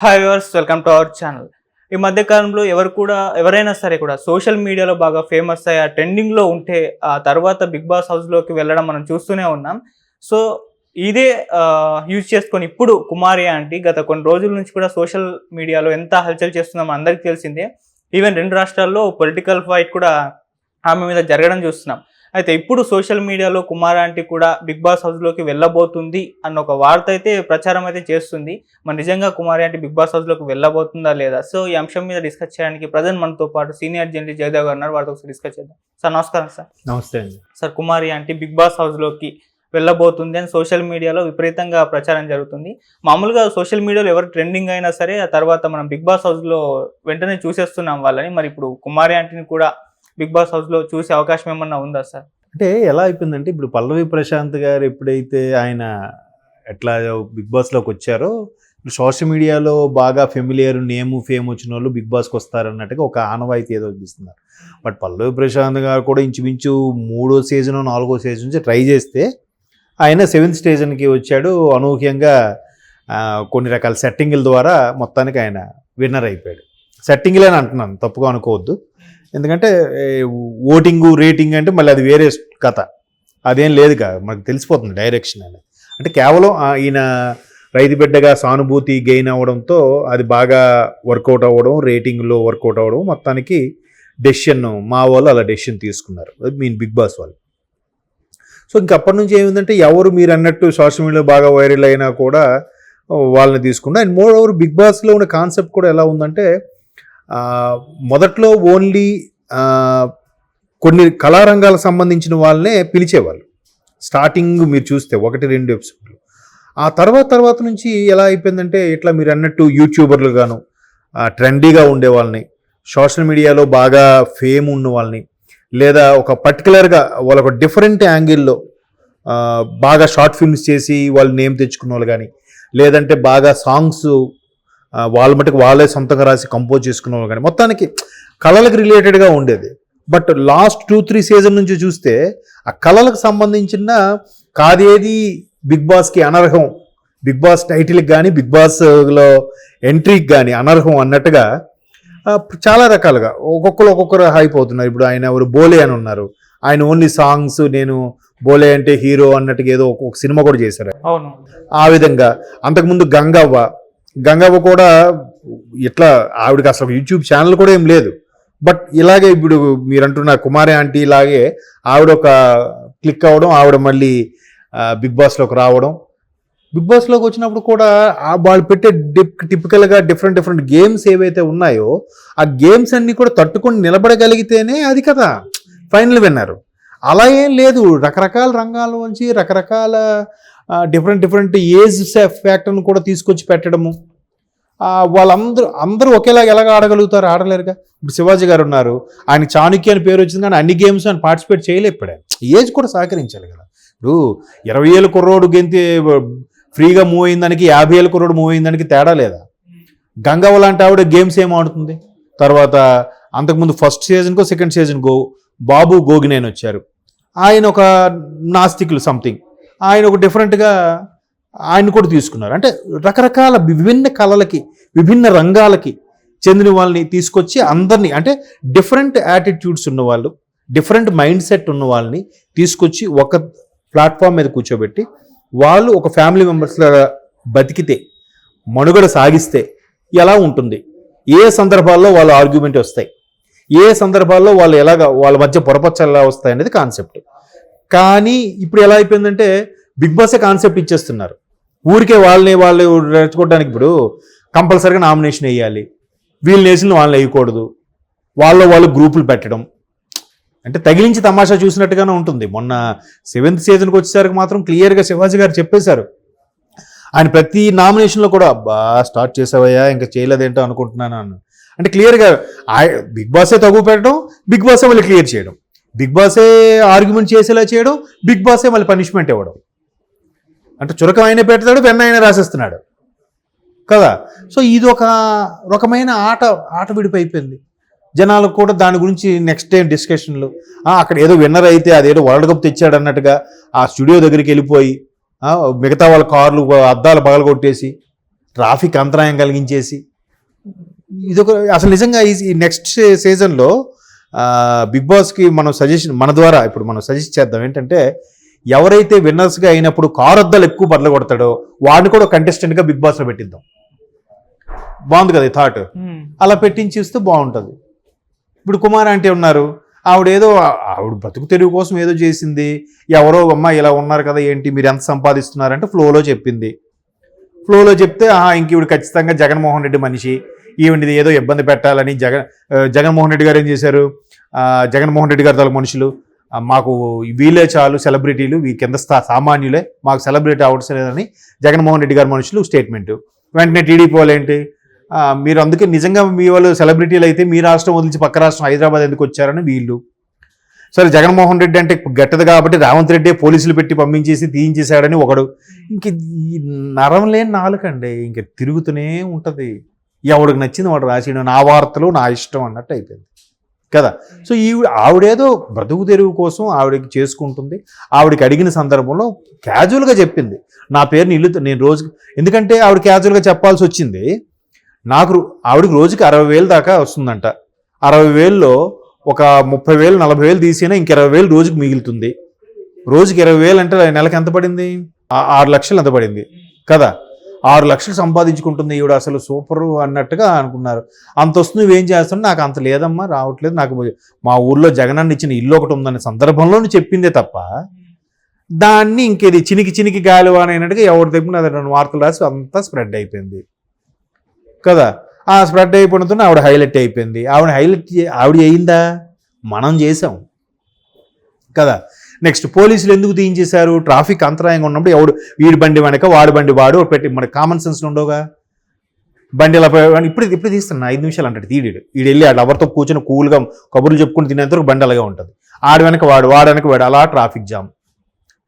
Hi viewers, welcome to our channel. ఈ మధ్య కాలంలో ఎవరైనా సరే కూడా సోషల్ మీడియాలో బాగా ఫేమస్ అయ్యి ఆ ట్రెండింగ్‌లో ఉంటే ఆ తర్వాత 'బిగ్ బాస్' హౌస్‌లోకి వెళ్ళడం మనం చూస్తూనే ఉన్నాం. సో, ఇదే యూజ్ చేసుకొని ఇప్పుడు కుమారి ఆంటీ గత కొన్ని రోజుల నుంచి కూడా సోషల్ మీడియాలో ఎంత హల్చల్ చేస్తుందో మనందరికీ తెలిసిందే. ఈవెన్ 2 రాష్ట్రాల్లో పొలిటికల్ ఫైట్ కూడా ఆమె మీద జరగడం చూస్తున్నాం. అయితే ఇప్పుడు సోషల్ మీడియాలో కుమారి ఆంటీ కూడా 'బిగ్ బాస్' హౌస్‌లోకి వెళ్ళబోతుంది అన్న ఒక వార్త అయితే ప్రచారం అయితే చేస్తుంది. మరి నిజంగా కుమారి ఆంటీ 'బిగ్ బాస్' హౌస్‌లోకి వెళ్ళబోతుందా లేదా? సో, ఈ అంశం మీద డిస్కస్ చేయడానికి ప్రెజెంట్ మనతో పాటు సీనియర్ జర్నలిస్ట్ జయదేవ్ గారు ఉన్నారు. వారితో ఒకసారి డిస్కస్ చేద్దాం. సార్ నమస్కారం సార్. నమస్తే అండి. సార్, కుమారి ఆంటీ 'బిగ్ బాస్' హౌస్‌లోకి వెళ్ళబోతుంది అని సోషల్ మీడియాలో విపరీతంగా ప్రచారం జరుగుతుంది. మామూలుగా సోషల్ మీడియాలో ఎవరు ట్రెండింగ్ అయినా సరే ఆ తర్వాత మనం 'బిగ్ బాస్' హౌస్‌లో వెంటనే చూసేస్తున్నాం వాళ్ళని. మరి ఇప్పుడు కుమారి ఆంటీని కూడా 'బిగ్ బాస్' హౌస్‌లో చూసే అవకాశం ఏమన్నా ఉందా సార్? అంటే ఎలా అయిపోయిందంటే ఇప్పుడు 'పల్లవి ప్రశాంత్' గారు ఎప్పుడైతే ఆయన ఎట్లా 'బిగ్ బాస్'లోకి వచ్చారో సోషల్ మీడియాలో బాగా ఫెమిలియర్ నేము ఫేమ్ వచ్చిన వాళ్ళు 'బిగ్ బాస్'కి వస్తారన్నట్టుగా ఒక ఆనవాయితీ ఏదో చూపిస్తున్నారు. బట్ 'పల్లవి ప్రశాంత్' గారు కూడా ఇంచుమించు 3వ సీజన్ 4వ సీజన్ నుంచి ట్రై చేస్తే ఆయన 7th సీజన్కి వచ్చాడు. అనూహ్యంగా కొన్ని రకాల సెట్టింగుల ద్వారా మొత్తానికి ఆయన విన్నర్ అయిపోయాడు. సెట్టింగ్లే అని అంటున్నాను, తప్పుగా అనుకోవద్దు. ఎందుకంటే ఓటింగు రేటింగ్ అంటే మళ్ళీ అది వేరే కథ, అదేం లేదు కదా, మనకు తెలిసిపోతుంది డైరెక్షన్ అనేది. అంటే కేవలం ఈయన రైతు బిడ్డగా సానుభూతి గెయిన్ అవ్వడంతో అది బాగా వర్కౌట్ అవ్వడం, రేటింగ్లో వర్కౌట్ అవ్వడం, మొత్తానికి డెసిషన్ మా వాళ్ళు అలా డెసిషన్ తీసుకున్నారు, బిగ్ బాస్ వాళ్ళు. సో ఇంకప్పటి నుంచి ఏమిందంటే ఎవరు మీరు అన్నట్టు సోషల్ మీడియాలో బాగా వైరల్ అయినా కూడా వాళ్ళని తీసుకున్నా. అండ్ మోర్ ఓవర్ బిగ్ బాస్లో ఉన్న కాన్సెప్ట్ కూడా ఎలా ఉందంటే మొదట్లో ఓన్లీ కొన్ని కళారంగాలకు సంబంధించిన వాళ్ళనే పిలిచేవాళ్ళు. స్టార్టింగ్ మీరు చూస్తే 1-2 ఎపిసోడ్లు. ఆ తర్వాత నుంచి ఎలా అయిపోయిందంటే ఇట్లా మీరు అన్నట్టు యూట్యూబర్లు గాను ట్రెండీగా ఉండే వాళ్ళని, సోషల్ మీడియాలో బాగా ఫేమ్ ఉన్న వాళ్ళని, లేదా ఒక పర్టికులర్గా వాళ్ళ ఒక డిఫరెంట్ యాంగిల్లో బాగా షార్ట్ ఫిల్మ్స్ చేసి వాళ్ళు నేమ్ తెచ్చుకున్న వాళ్ళు కానీ, లేదంటే బాగా సాంగ్స్ వాళ్ళ మటుకు వాళ్ళే సొంతంగా రాసి కంపోజ్ చేసుకున్న వాళ్ళు కానీ, మొత్తానికి కళలకు రిలేటెడ్గా ఉండేది. బట్ లాస్ట్ 2-3 సీజన్ నుంచి చూస్తే ఆ కళలకు సంబంధించిన కాదేది బిగ్ బాస్కి అనర్హం, బిగ్ బాస్ టైటిల్కి కానీ బిగ్ బాస్లో ఎంట్రీకి కానీ అనర్హం అన్నట్టుగా చాలా రకాలుగా ఒక్కొక్కరు హైప్ అవుతున్నారు. ఇప్పుడు ఆయన ఎవరు బోలే అని ఉన్నారు, ఆయన ఓన్లీ సాంగ్స్, నేను బోలే అంటే హీరో అన్నట్టుగా ఏదో ఒక సినిమా కూడా చేశారు. అవును. ఆ విధంగా అంతకుముందు గంగవ్వ కూడా ఇట్లా ఆవిడకి అసలు యూట్యూబ్ ఛానల్ కూడా ఏం లేదు. బట్ ఇలాగే ఇప్పుడు మీరు అంటున్న కుమారి ఆంటీ ఇలాగే ఆవిడ ఒక క్లిక్ అవ్వడం, ఆవిడ మళ్ళీ బిగ్ బాస్లోకి రావడం. బిగ్ బాస్లోకి వచ్చినప్పుడు కూడా వాళ్ళు పెట్టే టిపికల్గా డిఫరెంట్ గేమ్స్ ఏవైతే ఉన్నాయో ఆ గేమ్స్ అన్నీ కూడా తట్టుకొని నిలబడగలిగితేనే అది కదా ఫైనల్ విన్నారు. అలా ఏం లేదు, రకరకాల రంగాల నుంచి రకరకాల డిఫరెంట్ ఏజ్ ఫ్యాక్టర్ను కూడా తీసుకొచ్చి పెట్టడము. అందరూ ఒకేలాగా ఎలాగ ఆడగలుగుతారు? ఆడలేరుగా. ఇప్పుడు శివాజీ గారు ఉన్నారు, ఆయన చాణుక్య అని పేరు వచ్చింది కానీ అన్ని గేమ్స్ అని పార్టిసిపేట్ చేయలేకపోయాడు. ఏజ్ కూడా సహకరించాలి కదా. ఇప్పుడు 20 ఏళ్ళ కుర్రోడు గెంతి ఫ్రీగా మూవ్ అయిన దానికి 50 ఏళ్ళ కుర్రోడు మూవ్ అయిన దానికి తేడా లేదా? గంగవ్వ లాంటి ఆవిడ గేమ్స్ ఏం ఆడుతుంది. తర్వాత అంతకుముందు ఫస్ట్ సీజన్కో సెకండ్ సీజన్కో బాబు గోగినేని వచ్చారు, ఆయన ఒక నాస్తికులు సంథింగ్, ఆయన ఒక డిఫరెంట్గా ఆయన కూడా తీసుకున్నారు. అంటే రకరకాల విభిన్న కళలకి విభిన్న రంగాలకి చెందిన వాళ్ళని తీసుకొచ్చి అందరినీ, అంటే డిఫరెంట్ యాటిట్యూడ్స్ ఉన్నవాళ్ళు, డిఫరెంట్ మైండ్ సెట్ ఉన్న వాళ్ళని తీసుకొచ్చి ఒక ప్లాట్ఫామ్ మీద కూర్చోబెట్టి వాళ్ళు ఒక ఫ్యామిలీ మెంబర్స్గా బతికితే, మనుగడ సాగిస్తే ఎలా ఉంటుంది, ఏ సందర్భాల్లో వాళ్ళ ఆర్గ్యుమెంట్ వస్తాయి, ఏ సందర్భాల్లో వాళ్ళు వాళ్ళ మధ్య పొరపచ్చలు ఎలా వస్తాయి అనేది కాన్సెప్ట్. కానీ ఇప్పుడు ఎలా అయిపోయిందంటే బిగ్ బాసే కాన్సెప్ట్ ఇచ్చేస్తున్నారు. ఊరికే వాళ్ళు రెచ్చుకోవడానికి ఇప్పుడు కంపల్సరీగా నామినేషన్ వేయాలి, వీళ్ళు వేసిన వాళ్ళని వేయకూడదు, వాళ్ళు గ్రూపులు పెట్టడం, అంటే తగిలించి తమాషా చూసినట్టుగానే ఉంటుంది. మొన్న 7th సీజన్కి వచ్చేసరికి మాత్రం క్లియర్గా శివాజీ గారు చెప్పేశారు, ఆయన ప్రతి నామినేషన్లో కూడా స్టార్ట్ చేసావయ్యా ఇంకా చేయలేదేంటో అనుకుంటున్నాను అన్న. అంటే క్లియర్గా బిగ్ బాసే తగ్గు పెట్టడం, బిగ్ బాసే మళ్ళీ క్లియర్ చేయడం, బిగ్ బాసే ఆర్గ్యుమెంట్ చేసేలా చేయడం, బిగ్ బాసే మళ్ళీ పనిష్మెంట్ ఇవ్వడం. అంటే చురకం ఆయన పెడతాడు, పెన్న ఆయన రాసేస్తున్నాడు కదా. సో ఇది ఒక రకమైన ఆట విడిపోయిపోయింది. జనాలకు కూడా దాని గురించి నెక్స్ట్ టైం డిస్కషన్లు, అక్కడ ఏదో విన్నర్ అయితే అదేదో వరల్డ్ కప్ తెచ్చాడు అన్నట్టుగా ఆ స్టూడియో దగ్గరికి వెళ్ళిపోయి మిగతా వాళ్ళ కార్లు అద్దాలు పగలగొట్టేసి ట్రాఫిక్ అంతరాయం కలిగించేసి ఇదొక అసలు నిజంగా ఈ నెక్స్ట్ సీజన్లో బిగ్ బాస్కి మనం మన ద్వారా ఇప్పుడు మనం సజెస్ట్ చేద్దాం ఏంటంటే, ఎవరైతే విన్నర్స్గా అయినప్పుడు కారొద్దలు ఎక్కువ బదలు కొడతాడో వాడిని కూడా కంటెస్టెంట్గా బిగ్ బాస్లో పెట్టిద్దాం. బాగుంది కదా ఈ థాట్. అలా పెట్టించిస్తే బాగుంటుంది. ఇప్పుడు కుమార్ అంటే ఉన్నారు, ఆవిడ బతుకు తెరువు కోసం ఏదో చేసింది, ఎవరో అమ్మ ఇలా ఉన్నారు కదా ఏంటి మీరు ఎంత సంపాదిస్తున్నారంటే ఫ్లోలో చెప్పింది. ఫ్లోలో చెప్తే ఇంక ఈవిడ ఖచ్చితంగా జగన్మోహన్ రెడ్డి మనిషి, ఈవిడిది ఏదో ఇబ్బంది పెట్టాలని జగన్మోహన్ రెడ్డి గారు ఏం చేశారు, జగన్మోహన్ రెడ్డి గారు తల మనుషులు మాకు వీళ్ళే చాలు సెలబ్రిటీలు, ఈ కింద సామాన్యులే, మాకు సెలబ్రిటీ అవసరలేదని జగన్మోహన్ రెడ్డి గారి మనుషులు స్టేట్మెంట్. వెంటనే టీడీపీ వాళ్ళు ఏంటి, మీరు అందుకే నిజంగా మీ వాళ్ళు సెలబ్రిటీలు అయితే మీ రాష్ట్రం వదిలించి పక్క రాష్ట్రం హైదరాబాద్ ఎందుకు వచ్చారని వీళ్ళు. సరే జగన్మోహన్ రెడ్డి అంటే గట్టదు కాబట్టి రేవంత్ రెడ్డి పోలీసులు పెట్టి పంపించేసి తీయించేశాడని ఒకడు. ఇంక ఈ నరం లేని నాలుకండి ఇంక తిరుగుతూనే ఉంటుంది. ఎవడికి నచ్చింది వాడు రాసేయడం, నా వార్తలు నా ఇష్టం అన్నట్టు అయిపోయింది కదా. సో ఆవిడేదో బ్రతుకు తెరువు కోసం ఆవిడకి చేసుకుంటుంది. ఆవిడకి అడిగిన సందర్భంలో క్యాజువల్గా చెప్పింది, నా పేరుని నేను రోజుకి, ఎందుకంటే ఆవిడ క్యాజువల్గా చెప్పాల్సి వచ్చింది. ఆవిడకి రోజుకి 60,000 దాకా వస్తుందంట. 60,000లో ఒక 30,000 40,000 తీసినా ఇంక 20,000 రోజుకి మిగులుతుంది. రోజుకి 20,000 అంటే నెలకు ఎంత పడింది, 6 లక్షలు ఎంత పడింది కదా. 6 లక్షలు సంపాదించుకుంటుంది ఈవిడ, అసలు సూపరు అన్నట్టుగా అనుకున్నారు. అంత వస్తుంది నువ్వేం చేస్తావు, నాకు అంత లేదమ్మా రావట్లేదు, నాకు మా ఊర్లో జగనన్న ఇచ్చిన ఇల్లు ఒకటి ఉందనే సందర్భంలో చెప్పిందే తప్ప దాన్ని ఇంకేది చినికి గాలి అనేటట్టుగా ఎవరి దగ్గర అది 2 వార్తలు రాసి అంతా స్ప్రెడ్ అయిపోయింది కదా. ఆ స్ప్రెడ్ అయిపోయినతో ఆవిడ హైలైట్ అయిపోయింది. ఆవిడ అయిందా, మనం చేసాం కదా. నెక్స్ట్ పోలీసులు ఎందుకు తీయించేశారు, ట్రాఫిక్ అంతరాయంగా ఉన్నప్పుడు వీడి బండి వెనక వాడి బండి వాడు పెట్టి, మన కామన్ సెన్స్ ఉండవుగా. బండి ఇలా ఇప్పుడు తీస్తున్నా 5 నిమిషాలు అంటాడు తీయడు. వీడు వెళ్ళి ఆడు ఎవరితో కూర్చొని కూల్గా కబుర్లు చెప్పుకుని తినేంతవరకు బండి అలాగే ఉంటుంది. ఆడి వెనక వాడు వెనక వాడు, అలా ట్రాఫిక్ జామ్.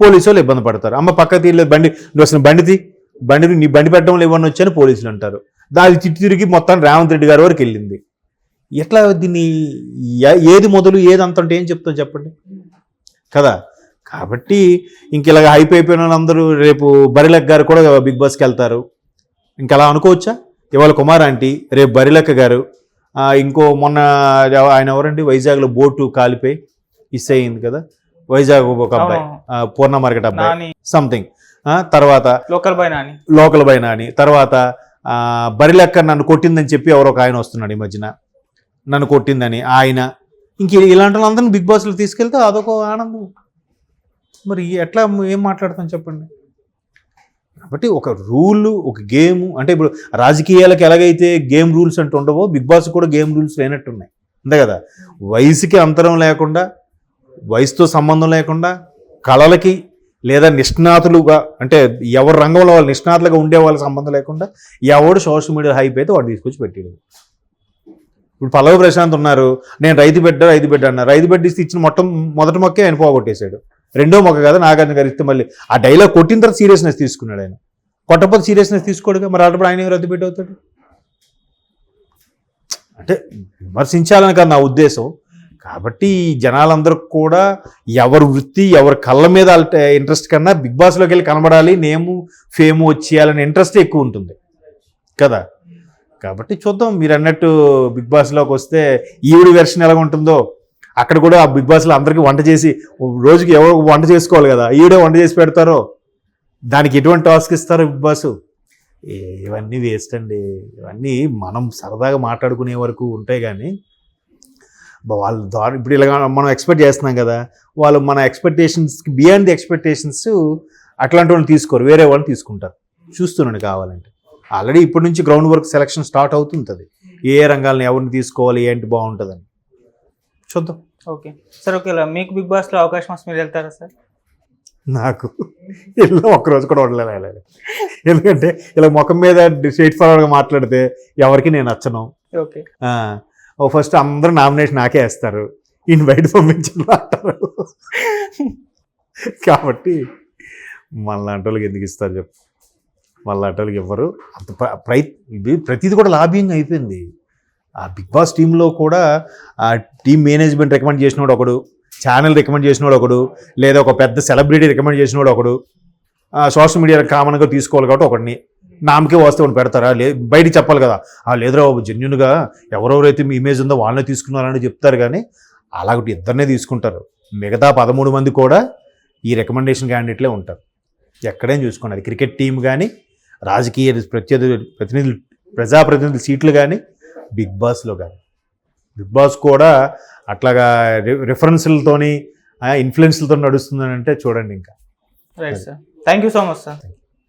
పోలీసు వాళ్ళు ఇబ్బంది పడతారు, అమ్మ పక్క తీయలేదు బండి, నువ్వు అసలు బండి నీ బండి పెట్టడం ఇవ్వని వచ్చాను పోలీసులు అంటారు. దాని తిరిగి మొత్తం రేవంత్ రెడ్డి గారి వరకు వెళ్ళింది. ఎట్లా దీన్ని ఏది మొదలు ఏది అంత అంటే ఏం చెప్తావు చెప్పండి కదా. కాబట్టి ఇంక ఇలాగ హైప్ అయిపోయిన వాళ్ళందరూ రేపు బరిలెక్క గారు కూడా బిగ్ బాస్కి వెళ్తారు. ఇంక అలా అనుకోవచ్చా. ఇవాళ కుమార్ ఆంటీ, రేపు బరిలెక్క గారు, ఇంకో మొన్న ఆయన ఎవరండి వైజాగ్లో బోటు కాలిపోయి మిస్ అయింది కదా, వైజాగ్ ఒక అబ్బాయి పూర్ణ మార్కెట్ అబ్బాయి సంథింగ్. తర్వాత లోకల్ బై నాని, తర్వాత బరిలెక్క నన్ను కొట్టిందని చెప్పి ఎవరో ఒక ఆయన వస్తున్నాడు ఈ మధ్యన, నన్ను కొట్టిందని ఆయన. ఇంక ఇలాంటి వాళ్ళందరినీ బిగ్ బాస్లో తీసుకెళ్తే అదొక ఆనందం. మరి ఎట్లా ఏం మాట్లాడతాం చెప్పండి. కాబట్టి ఒక రూల్, ఒక గేమ్ అంటే ఇప్పుడు రాజకీయాలకు ఎలాగైతే గేమ్ రూల్స్ అంటూ ఉండవో బిగ్ బాస్ కూడా గేమ్ రూల్స్ లేనట్టున్నాయి అంతే కదా. వయసుకి అంతరం లేకుండా, వయసుతో సంబంధం లేకుండా, కళలకి లేదా నిష్ణాతులుగా అంటే ఎవరి రంగంలో వాళ్ళు నిష్ణాతులుగా ఉండే వాళ్ళకి సంబంధం లేకుండా ఎవడు సోషల్ మీడియా హైప్ అయితే వాడు తీసుకొచ్చి పెట్టాడు. ఇప్పుడు పల్లవి ప్రశాంత్ ఉన్నారు, నేను రైతు బిడ్డ అన్నారు. రైతు బిడ్డ ఇచ్చిన మొదటి మొక్కే ఆయన పోగొట్టేశాడు. రెండో మొక్క కదా నాగార్జున గారు ఇస్తే మళ్ళీ ఆ డైలాగ్ కొట్టిన తర్వాత సీరియస్నెస్ తీసుకున్నాడు ఆయన. కొట్టకపోతే సీరియస్నెస్ తీసుకోడుగా, మరి అప్పుడు ఆయన రైతు బిడ్డ అవుతాడు. అంటే విమర్శించాలని కాదు నా ఉద్దేశం. కాబట్టి జనాలందరూ కూడా ఎవరి వృత్తి ఎవరి కళ్ళ మీద ఇంట్రెస్ట్ కన్నా బిగ్ బాస్లోకి వెళ్ళి కనబడాలి, నేము ఫేము వచ్చేయాలనే ఇంట్రెస్ట్ ఎక్కువ ఉంటుంది కదా. కాబట్టి చూద్దాం, మీరు అన్నట్టు బిగ్ బాస్లోకి వస్తే ఈవిడి వెర్షన్ ఎలా ఉంటుందో. అక్కడ కూడా ఆ బిగ్ బాస్లో అందరికీ వంట చేసి రోజుకి ఎవరు వంట చేసుకోవాలి కదా, ఈవిడే వంట చేసి పెడతారో, దానికి ఎటువంటి టాస్క్ ఇస్తారో బిగ్ బాస్. ఇవన్నీ వేస్ట్ అండి. ఇవన్నీ మనం సరదాగా మాట్లాడుకునే వరకు ఉంటాయి కానీ వాళ్ళ ద్వారా ఇప్పుడు ఇలా మనం ఎక్స్పెక్ట్ చేస్తున్నాం కదా, వాళ్ళు మన ఎక్స్పెక్టేషన్స్కి బియాండ్ ది ఎక్స్పెక్టేషన్స్ అట్లాంటి వాళ్ళని తీసుకోరు, వేరే వాళ్ళని తీసుకుంటారు. చూస్తున్నాను కావాలంటే ఆల్రెడీ ఇప్పటి నుంచి గ్రౌండ్ వర్క్ సెలక్షన్ స్టార్ట్ అవుతుంటుంది. ఏ రంగాలను ఎవరిని తీసుకోవాలి ఏంటి బాగుంటుందని చూద్దాం. ఓకే సార్, ఓకే మీకు బిగ్ బాస్లో అవకాశం వస్తే మీరు వెళ్తారా సార్? నాకు ఇలా ఒక్కరోజు కూడా ఉండలేదు. ఎందుకంటే ఇలా ముఖం మీద స్ట్రైట్ ఫార్వర్డ్గా మాట్లాడితే ఎవరికి నేను నచ్చను. ఓకే, ఫస్ట్ అందరూ నామినేషన్ నాకే వేస్తారు, ఈయన బయట పంపించడం అంటారు. కాబట్టి మళ్ళాంటి వాళ్ళకి ఎందుకు ఇస్తారు చెప్పు, మళ్ళాంటి వాళ్ళకి ఇవ్వరు. అంత ప్రతిదీ కూడా లాబింగ్ అయిపోయింది. ఆ బిగ్ బాస్ టీంలో కూడా ఆ టీం మేనేజ్మెంట్ రికమెండ్ చేసినోడు ఒకడు, ఛానల్ రికమెండ్ చేసినోడు ఒకడు, లేదా ఒక పెద్ద సెలబ్రిటీ రికమెండ్ చేసినోడు ఒకడు, సోషల్ మీడియా కామన్గా తీసుకోవాలి కాబట్టి ఒకడిని నామకే వస్తే వాళ్ళు పెడతారా బయటికి చెప్పాలి కదా, లేదురా బాబు జెన్యున్గా ఎవరెవరైతే మీ ఇమేజ్ ఉందో వాళ్ళనే తీసుకున్నారని చెప్తారు. కానీ అలాగటి ఇద్దరినే తీసుకుంటారు. మిగతా 13 మంది కూడా ఈ రికమెండేషన్ క్యాండిడేట్లే ఉంటారు. ఎక్కడేం చూసుకోండి, అది క్రికెట్ టీం కానీ, రాజకీయ ప్రతినిధులు, ప్రజాప్రతినిధుల సీట్లు కానీ, బిగ్ బాస్లో కానీ. బిగ్ బాస్ కూడా అట్లాగా రిఫరెన్స్లతోని ఇన్ఫ్లుయెన్స్లతో నడుస్తుందని అంటే చూడండి ఇంకా. Right sir, thank you so much sir.